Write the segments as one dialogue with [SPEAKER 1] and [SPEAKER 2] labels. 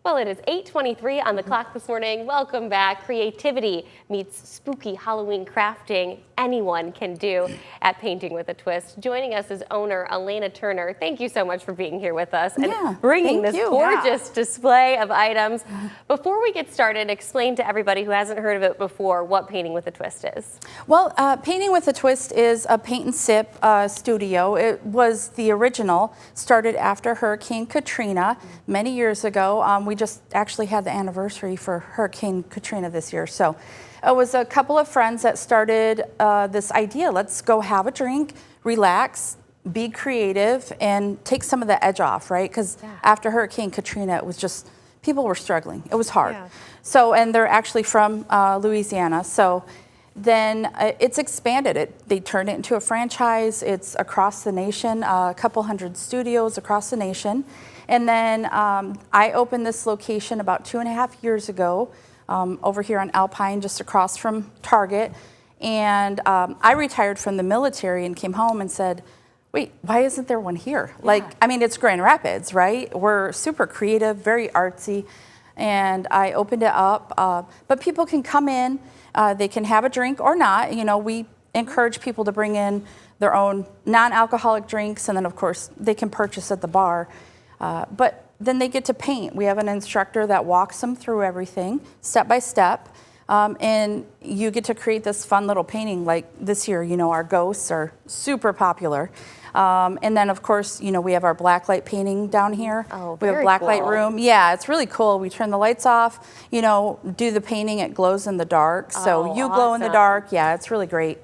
[SPEAKER 1] Well, it is 8:23 on the clock this morning. Welcome back. Creativity meets spooky Halloween crafting. Anyone can do at Painting with a Twist. Joining us is owner Elena Turner. Thank you so much for being here with us and bringing this gorgeous display of items. Before we get started, explain to everybody who hasn't heard of it before what Painting with a Twist is.
[SPEAKER 2] Well, Painting with a Twist is a paint and sip studio. It was the original, started after Hurricane Katrina many years ago. We just actually had the anniversary for Hurricane Katrina this year. So it was a couple of friends that started this idea. Let's go have a drink, relax, be creative, and take some of the edge off, right? Because after Hurricane Katrina, it was just, people were struggling. It was hard. So, and they're actually from Louisiana. So then it's expanded. They turned it into a franchise. It's across the nation, a couple hundred studios across the nation. And then I opened this location about 2.5 years ago over here on Alpine, just across from Target. And I retired from the military and came home and said, wait, why isn't there one here? Like, I mean, it's Grand Rapids, right? We're super creative, very artsy. And I opened it up, but people can come in, they can have a drink or not. You know, we encourage people to bring in their own non-alcoholic drinks, and then of course they can purchase at the bar. But then they get to paint. We have an instructor that walks them through everything, step by step, and you get to create this fun little painting. Like this year, you know, our ghosts are super popular. And then of course, you know, we have our blacklight painting down here.
[SPEAKER 1] Oh,
[SPEAKER 2] we have a blacklight room. Yeah, it's really cool. We turn the lights off, you know, do the painting, it glows in the dark. So you glow in the dark. Yeah, it's really great.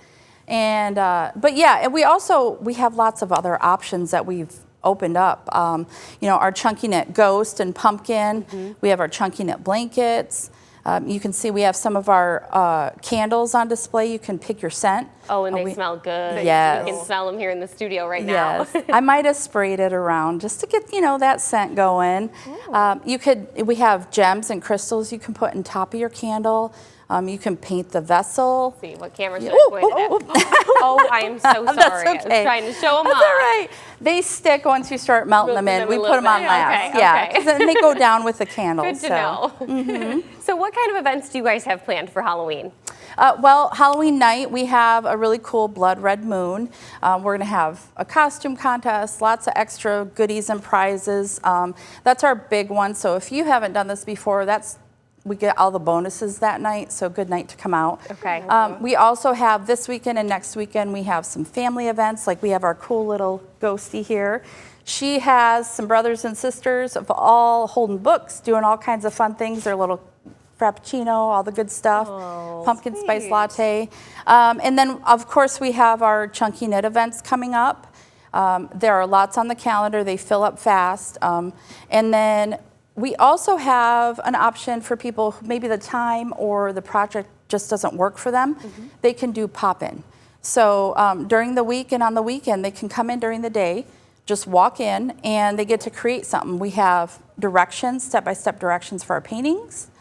[SPEAKER 2] And, but yeah, and we have lots of other options that we've opened up. You know, our chunky knit ghost and pumpkin. We have our chunky knit blankets. You can see we have some of our candles on display. You can pick your scent.
[SPEAKER 1] Oh, and they smell good.
[SPEAKER 2] Yes.
[SPEAKER 1] You can smell them here in the studio right now.
[SPEAKER 2] Yes. I might have sprayed it around just to get, you know, that scent going. We have gems and crystals you can put on top of your candle. You can paint the vessel.
[SPEAKER 1] Let's see, what camera should I point at? Oh, I am so sorry.
[SPEAKER 2] That's okay.
[SPEAKER 1] I was trying to show them
[SPEAKER 2] That's
[SPEAKER 1] off.
[SPEAKER 2] all right. They stick once you start melting them in. We put them on last.
[SPEAKER 1] Okay,
[SPEAKER 2] yeah, because then they go down with the candles.
[SPEAKER 1] Good to know. So what kind of events do you guys have planned for Halloween?
[SPEAKER 2] Well, Halloween night, we have a really cool blood red moon. We're going to have a costume contest, lots of extra goodies and prizes. That's our big one. So if you haven't done this before, we get all the bonuses that night, so good night to come out.
[SPEAKER 1] Okay.
[SPEAKER 2] We also have this weekend and next weekend, we have some family events. Like we have our cool little ghostie here. She has some brothers and sisters of all holding books, doing all kinds of fun things. Their little frappuccino, all the good stuff, pumpkin spice latte. And then, of course, we have our chunky knit events coming up. There are lots on the calendar. They fill up fast. And then we also have an option for people who maybe the time or the project just doesn't work for them. They can do pop-in. So during the week and on the weekend, they can come in during the day, just walk in, and they get to create something. We have directions, step-by-step directions for our paintings.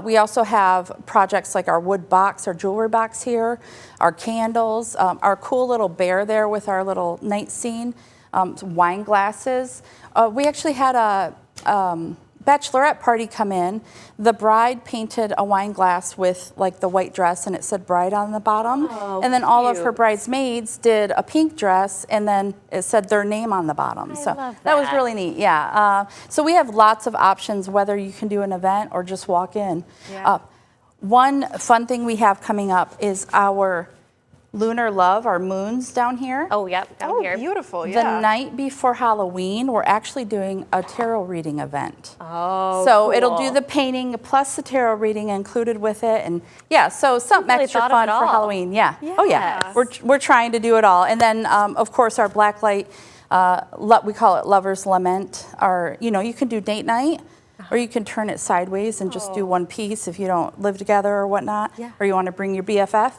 [SPEAKER 2] We also have projects like our wood box, our jewelry box here, our candles, our cool little bear there with our little night scene, wine glasses. We actually had a bachelorette party come in. The bride painted a wine glass with like the white dress and it said bride on the bottom. And then all of her bridesmaids did a pink dress and then it said their name on the bottom. So that was really neat. Yeah. So we have lots of options whether you can do an event or just walk in. One fun thing we have coming up is our Lunar Love, our moons down here.
[SPEAKER 1] Oh, yep, down here.
[SPEAKER 3] Beautiful,
[SPEAKER 2] The night before Halloween, we're actually doing a tarot reading event.
[SPEAKER 1] Oh,
[SPEAKER 2] so
[SPEAKER 1] cool.
[SPEAKER 2] It'll do the painting plus the tarot reading incled with it, and yeah, so something extra fun for Halloween. Yeah. Oh yeah, we're trying to do it all, and then of course our blacklight, we call it Lover's Lament. Our, you know, you can do date night. Or you can turn it sideways and just do one piece if you don't live together or whatnot, or you want to bring your BFF.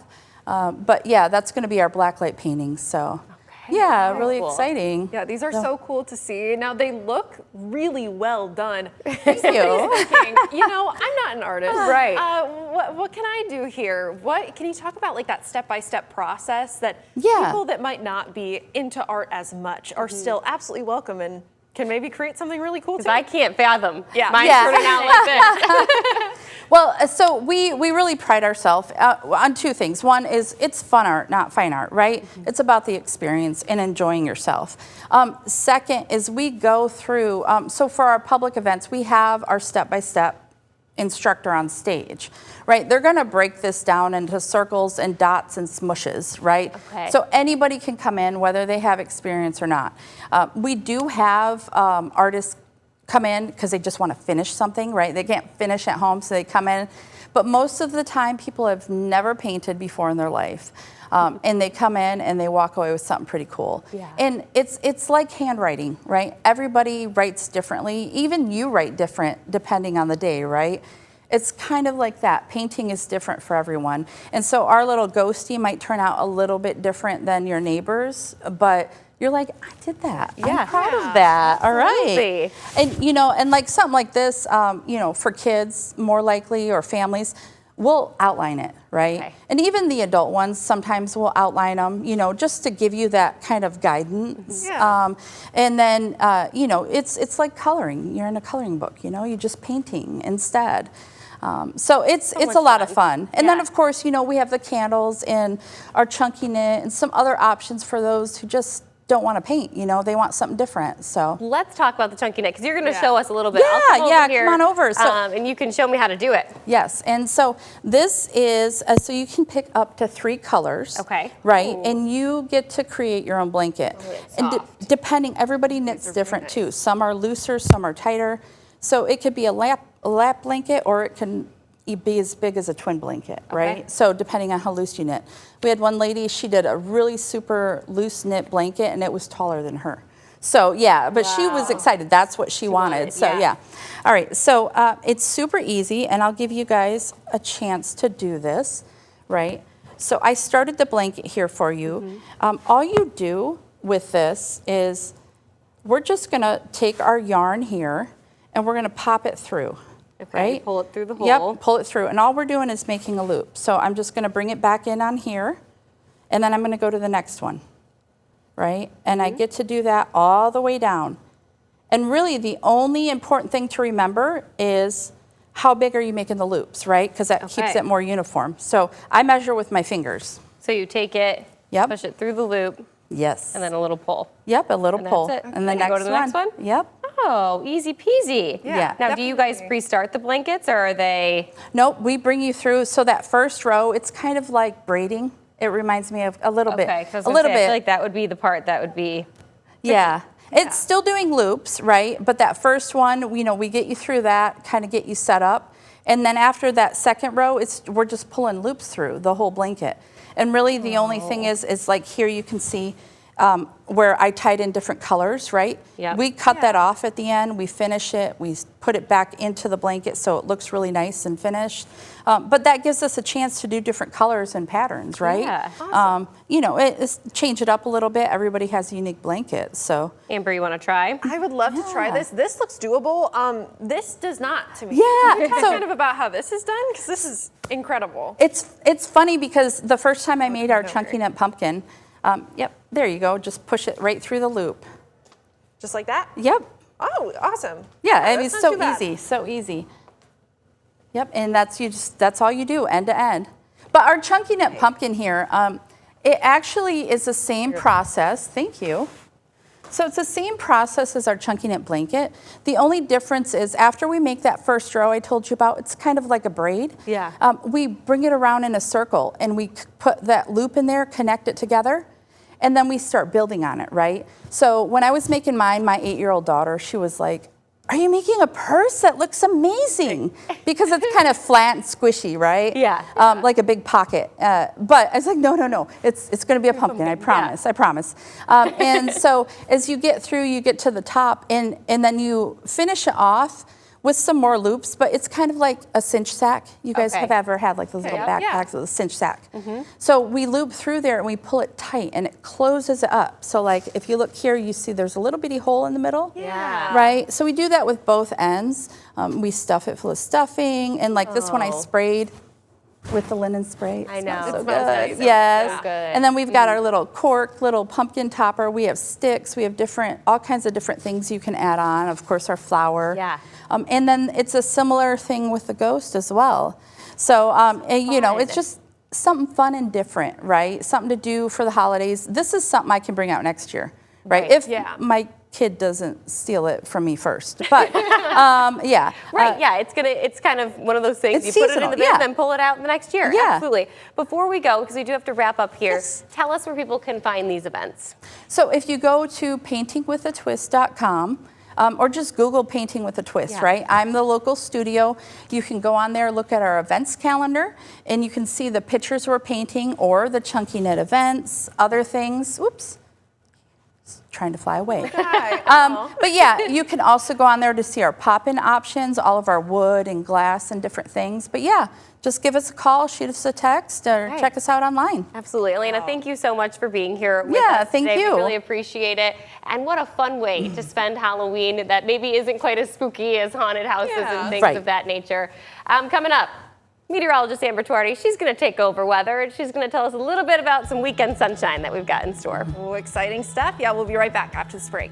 [SPEAKER 2] But yeah, that's going to be our blacklight paintings. So yeah, really exciting.
[SPEAKER 3] Yeah, these are so cool to see. Now they look really well done.
[SPEAKER 2] Thank you.
[SPEAKER 3] Thinking, you know, I'm not an artist.
[SPEAKER 1] Right.
[SPEAKER 3] What can I do here? What can you talk about, like that step-by-step process that people that might not be into art as much are still absolutely welcome and can maybe create something really cool too.
[SPEAKER 1] Because I can't fathom mine
[SPEAKER 2] Yeah.
[SPEAKER 1] turning out like this.
[SPEAKER 2] Well, so we really pride ourselves on two things. One is it's fun art, not fine art, right? It's about the experience and enjoying yourself. Second is we go through, so for our public events, we have our step-by-step instructor on stage, right? They're going to break this down into circles and dots and smushes, right?
[SPEAKER 1] Okay.
[SPEAKER 2] So anybody can come in, whether they have experience or not. We do have artists come in because they just want to finish something, right? They can't finish at home, so they come in. But most of the time, people have never painted before in their life. And they come in and they walk away with something pretty cool.
[SPEAKER 1] Yeah.
[SPEAKER 2] And it's like handwriting, right? Everybody writes differently. Even you write different depending on the day, right? It's kind of like that. Painting is different for everyone. And so our little ghostie might turn out a little bit different than your neighbors, but you're like, I did that.
[SPEAKER 1] Yeah.
[SPEAKER 2] I'm proud of that. All
[SPEAKER 1] Absolutely.
[SPEAKER 2] right. And, you know, and like something like this, you know, for kids more likely or families, we'll outline it, right?
[SPEAKER 1] Okay.
[SPEAKER 2] And even the adult ones, sometimes we'll outline them, you know, just to give you that kind of guidance.
[SPEAKER 3] Yeah.
[SPEAKER 2] And then, you know, it's like coloring. You're in a coloring book, you know, you're just painting instead. So it's
[SPEAKER 3] much
[SPEAKER 2] a lot of
[SPEAKER 3] fun.
[SPEAKER 2] fun. And then,
[SPEAKER 1] Yeah.
[SPEAKER 2] of course, you know, we have the candles and our chunky knit and some other options for those who just don't want to paint, you know, they want something different. So
[SPEAKER 1] Let's talk about the chunky knit because you're going to
[SPEAKER 3] Yeah.
[SPEAKER 1] show us a little bit. I'll
[SPEAKER 2] Yeah,
[SPEAKER 1] come
[SPEAKER 2] yeah,
[SPEAKER 1] over here,
[SPEAKER 2] come on over. So-
[SPEAKER 1] and you can show me how to do it.
[SPEAKER 2] yes, and so this is, so you can pick up to 3 colors.
[SPEAKER 1] Okay.
[SPEAKER 2] Right,
[SPEAKER 3] Ooh.
[SPEAKER 2] and you get to create your own blanket.
[SPEAKER 1] it's
[SPEAKER 2] And
[SPEAKER 1] soft.
[SPEAKER 2] depending, everybody knits different too. Some are looser, some are tighter. So it could be a lap blanket, or it can be as big as a twin blanket, right?
[SPEAKER 1] Okay.
[SPEAKER 2] So depending on how loose you knit. We had one lady, she did a really super loose knit blanket, and it was taller than her. So yeah, but she was excited. That's what she wanted. So
[SPEAKER 1] yeah.
[SPEAKER 2] yeah. All right, so it's super easy, and I'll give you guys a chance to do this, right? So I started the blanket here for you. All you do with this is we're just gonna take our yarn here, and we're gonna pop it through.
[SPEAKER 1] Okay,
[SPEAKER 2] Right?
[SPEAKER 1] pull it through the hole.
[SPEAKER 2] Yep, pull it through. And all we're doing is making a loop. So I'm just going to bring it back in on here, and then I'm going to go to the next one, right? And I get to do that all the way down. And really, the only important thing to remember is how big are you making the loops, right? Because that keeps
[SPEAKER 1] Okay.
[SPEAKER 2] it more uniform. So I measure with my fingers.
[SPEAKER 1] So you take it,
[SPEAKER 2] Yep.
[SPEAKER 1] push it through the loop,
[SPEAKER 2] Yes.
[SPEAKER 1] and then a little pull.
[SPEAKER 2] Yep, a little
[SPEAKER 1] And
[SPEAKER 2] pull.
[SPEAKER 1] that's it.
[SPEAKER 2] And the
[SPEAKER 1] And you
[SPEAKER 2] next
[SPEAKER 1] go to the next one?
[SPEAKER 2] Yep.
[SPEAKER 1] Oh, easy peasy.
[SPEAKER 2] Yeah.
[SPEAKER 1] Now, do you guys pre-start the blankets, or are they?
[SPEAKER 2] Nope, we bring you through. So that first row, it's kind of like braiding. It reminds me of a little bit.
[SPEAKER 1] Okay, 'cause
[SPEAKER 2] A little
[SPEAKER 1] I
[SPEAKER 2] bit.
[SPEAKER 1] feel like that would be the part that would be.
[SPEAKER 2] Yeah. It's still doing loops, right? But that first one, you know, we get you through that, kind of get you set up. And then after that second row, we're just pulling loops through the whole blanket. And really the only thing is like here you can see where I tied in different colors, right?
[SPEAKER 1] Yep.
[SPEAKER 2] We cut that off at the end, we finish it, we put it back into the blanket so it looks really nice and finished. But that gives us a chance to do different colors and patterns, right?
[SPEAKER 1] Yeah.
[SPEAKER 2] You know, change it up a little bit. Everybody has a unique blanket, so.
[SPEAKER 1] Amber, you want to try?
[SPEAKER 3] I would love to try this. This looks doable. This does not to me.
[SPEAKER 2] Yeah,
[SPEAKER 3] Can you talk
[SPEAKER 2] so-
[SPEAKER 3] kind of about how this is done? Because this is incredible.
[SPEAKER 2] It's funny because the first time I made our
[SPEAKER 3] no,
[SPEAKER 2] chunky
[SPEAKER 3] great.
[SPEAKER 2] nut pumpkin, yep, there you go. Just push it right through the loop.
[SPEAKER 3] Just like that?
[SPEAKER 2] Yep.
[SPEAKER 3] Oh, awesome.
[SPEAKER 2] Yeah, I mean,
[SPEAKER 3] that's
[SPEAKER 2] it's
[SPEAKER 3] not
[SPEAKER 2] so
[SPEAKER 3] too bad.
[SPEAKER 2] easy, so easy. Yep, and that's all you do, end to end. But our chunky nut pumpkin here, it actually is the same process. Thank you. So it's the same process as our chunky knit blanket. The only difference is after we make that first row I told you about, it's kind of like a braid.
[SPEAKER 1] Yeah.
[SPEAKER 2] We bring it around in a circle and we put that loop in there, connect it together, and then we start building on it, right? So when I was making mine, my 8-year-old daughter, she was like, "Are you making a purse? That looks amazing." Because it's kind of flat and squishy, right?
[SPEAKER 1] Yeah.
[SPEAKER 2] Like a big pocket. But I was like, no. It's going to be a pumpkin. I promise. I promise. And so as you get through, you get to the top, and then you finish it off with some more loops. But it's kind of like a cinch sack. You guys
[SPEAKER 1] Okay.
[SPEAKER 2] have ever had like those little
[SPEAKER 3] Yeah.
[SPEAKER 2] backpacks with a cinch sack? So we loop through there and we pull it tight, and it closes it up. So like if you look here, you see there's a little bitty hole in the middle.
[SPEAKER 1] Yeah.
[SPEAKER 2] Right? So we do that with both ends. We stuff it full of stuffing, and like this one I
[SPEAKER 1] Oh.
[SPEAKER 2] sprayed with the linen spray. It
[SPEAKER 1] I know.
[SPEAKER 2] smells
[SPEAKER 1] It
[SPEAKER 2] so
[SPEAKER 3] smells
[SPEAKER 2] good.
[SPEAKER 3] nice.
[SPEAKER 2] Yes.
[SPEAKER 1] So good.
[SPEAKER 2] And then we've got our little cork, little pumpkin topper. We have sticks. We have all kinds of different things you can add on. Of course, our flour.
[SPEAKER 1] Yeah.
[SPEAKER 2] And then it's a similar thing with the ghost as well. So, and, you know, it's just something fun and different, right? Something to do for the holidays. This is something I can bring out next year, right?
[SPEAKER 1] Right.
[SPEAKER 2] If
[SPEAKER 3] Yeah.
[SPEAKER 2] my kid doesn't steal it from me first. But yeah.
[SPEAKER 1] Right, yeah, it's kind of one of those things.
[SPEAKER 2] It's
[SPEAKER 1] You put it in
[SPEAKER 2] seasonal,
[SPEAKER 1] the bin,
[SPEAKER 2] yeah.
[SPEAKER 1] then pull it out in the next year.
[SPEAKER 2] Yeah.
[SPEAKER 1] Absolutely. Before we go, because we do have to wrap up here,
[SPEAKER 2] Yes.
[SPEAKER 1] tell us where people can find these events.
[SPEAKER 2] So if you go to paintingwithatwist.com, or just Google Painting with a Twist,
[SPEAKER 1] Yeah.
[SPEAKER 2] right? I'm the local studio. You can go on there, look at our events calendar, and you can see the pictures we're painting or the Chunky Knit events, other things. Whoops. It's trying to fly away. But yeah, you can also go on there to see our pop-in options, all of our wood and glass and different things. But yeah, just give us a call, shoot us a text, or
[SPEAKER 1] Right.
[SPEAKER 2] check us out online.
[SPEAKER 1] Absolutely. Elena, thank you so much for being here with
[SPEAKER 2] Yeah,
[SPEAKER 1] us
[SPEAKER 2] thank
[SPEAKER 1] today.
[SPEAKER 2] you.
[SPEAKER 1] We really appreciate it. And what a fun way to spend Halloween that maybe isn't quite as spooky as haunted houses
[SPEAKER 3] Yeah.
[SPEAKER 1] and things
[SPEAKER 2] Right.
[SPEAKER 1] of that nature. Coming up, meteorologist Amber Tuardi, she's going to take over weather, and she's going to tell us a little bit about some weekend sunshine that we've got in store.
[SPEAKER 3] Oh, exciting stuff. Yeah, we'll be right back after this break.